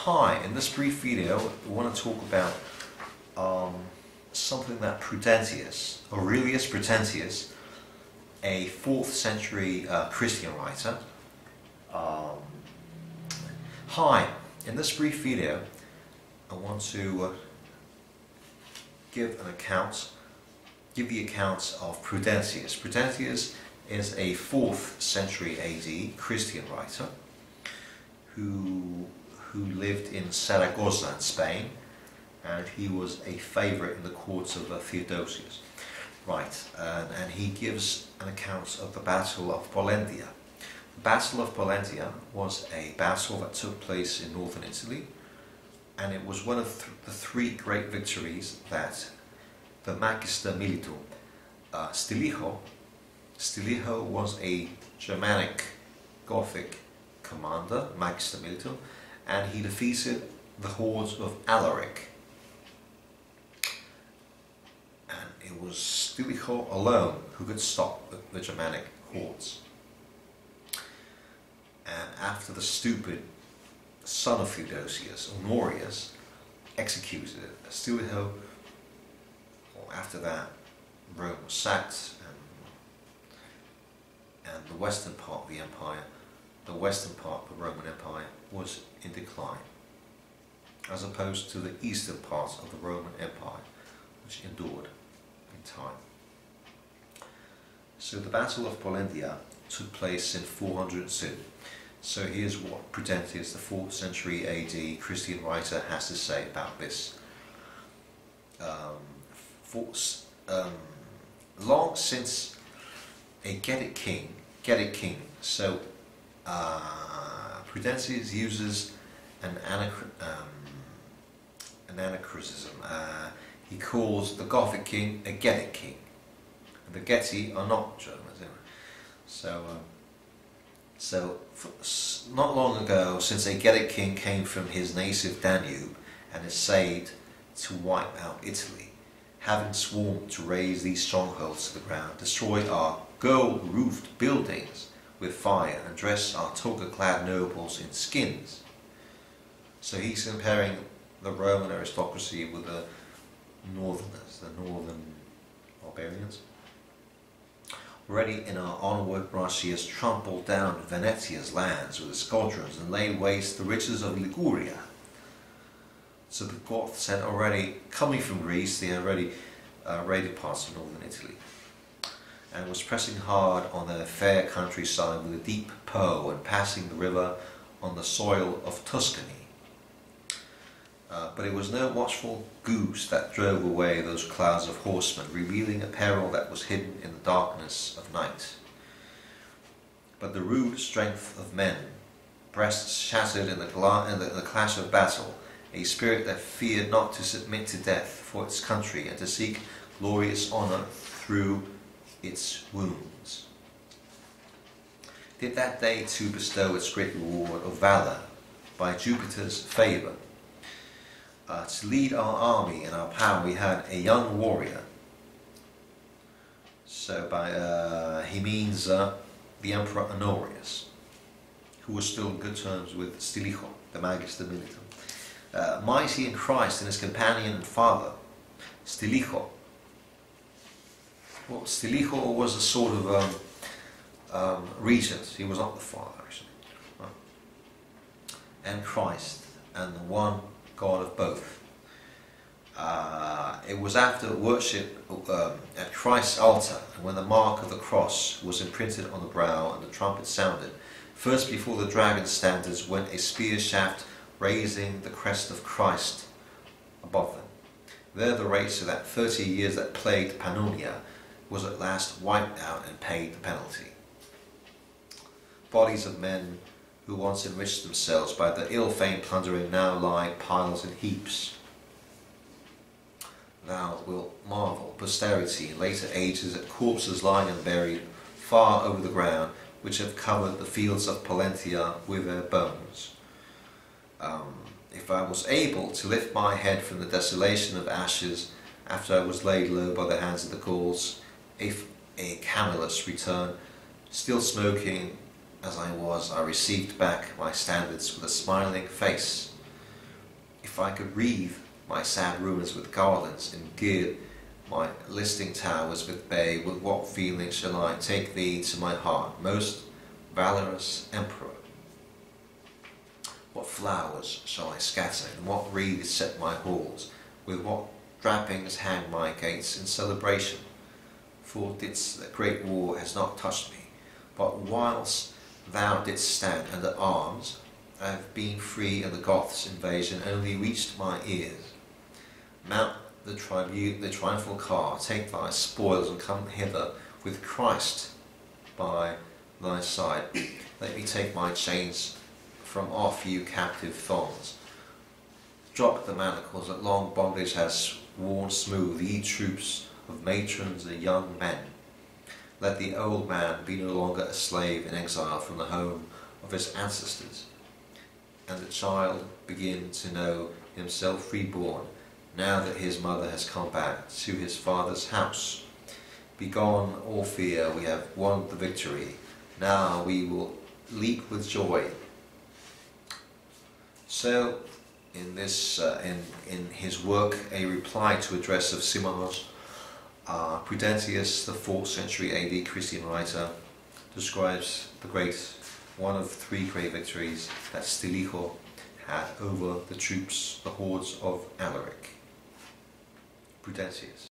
Hi, in this brief video we want to talk about something that Prudentius, Aurelius Prudentius, a 4th century Christian writer. Hi, in this brief video I want to give the account of Prudentius. Prudentius is a 4th century AD Christian writer who lived in Saragossa in Spain, and he was a favourite in the courts of Theodosius. Right, and he gives an account of the Battle of Polentia. The Battle of Polentia was a battle that took place in northern Italy, and it was one of the 3 great victories that the magister militum, Stilicho was a Germanic Gothic commander, magister militum, and he defeated the hordes of Alaric. And it was Stilicho alone who could stop the Germanic hordes. And after the stupid son of Theodosius, Honorius, executed Stilicho, after that Rome was sacked, and the western part of the empire, the western part of the Roman Empire, was in decline, as opposed to the eastern part of the Roman Empire, which endured in time. So the Battle of Polentia took place in 402. So here's what Prudentius, the 4th century AD Christian writer, has to say about this. Long since a Gothic king, so Prudentius uses an anachronism. He calls the Gothic king a Gothic king. And the Geti are not Germans. So not long ago, since a Gothic king came from his native Danube and essayed to wipe out Italy, having sworn to raze these strongholds to the ground, destroy our gold-roofed buildings with fire, and dress our toga-clad nobles in skins. So he's comparing the Roman aristocracy with the northerners, the northern barbarians. Already in our onward march he has trampled down Venetia's lands with his squadrons and laid waste the riches of Liguria. So the Goths had already, coming from Greece, they had already raided parts of northern Italy, and was pressing hard on their fair countryside with a deep Po, and passing the river on the soil of Tuscany. But it was no watchful goose that drove away those clouds of horsemen, revealing a peril that was hidden in the darkness of night. But the rude strength of men, breasts shattered in the clash of battle, a spirit that feared not to submit to death for its country and to seek glorious honour through its wounds, did that day too bestow its great reward of valour by Jupiter's favour. To lead our army and our power we had a young warrior. So by he means the Emperor Honorius, who was still in good terms with Stilicho, the magister militum. Mighty in Christ and his companion and father, Stilicho. Well, Stilicho was a sort of regent. He was not the father, actually. Right? And Christ, and the one God of both. It was after worship at Christ's altar, and when the mark of the cross was imprinted on the brow and the trumpet sounded, first before the dragon standards went a spear shaft raising the crest of Christ above them. There the race of that 30 years that plagued Pannonia was at last wiped out and paid the penalty. Bodies of men who once enriched themselves by the ill-famed plundering now lie piles in heaps. Thou wilt marvel, posterity, in later ages, at corpses lying unburied far over the ground, which have covered the fields of Polentia with their bones. If I was able to lift my head from the desolation of ashes after I was laid low by the hands of the Gauls, if a Camillus return, still smoking as I was, I received back my standards with a smiling face, if I could wreathe my sad ruins with garlands, and gird my listing towers with bay, with what feelings shall I take thee to my heart, most valorous emperor? What flowers shall I scatter, and what wreaths set my halls, with what trappings hang my gates in celebration? For the great war has not touched me, but whilst thou didst stand under arms, I have been free, and the Goths' invasion only reached my ears. Mount the triumphal car, take thy spoils, and come hither with Christ by thy side. Let me take my chains from off you captive thongs. Drop the manacles that long bondage has worn smooth, ye troops of matrons and young men. Let the old man be no longer a slave in exile from the home of his ancestors, and the child begin to know himself reborn, now that his mother has come back to his father's house. Begone all fear, we have won the victory. Now we will leap with joy. So, in this, in his work, A Reply to Address of Simonos, Prudentius, the 4th century AD Christian writer, describes one of 3 great victories that Stilicho had over the hordes of Alaric. Prudentius.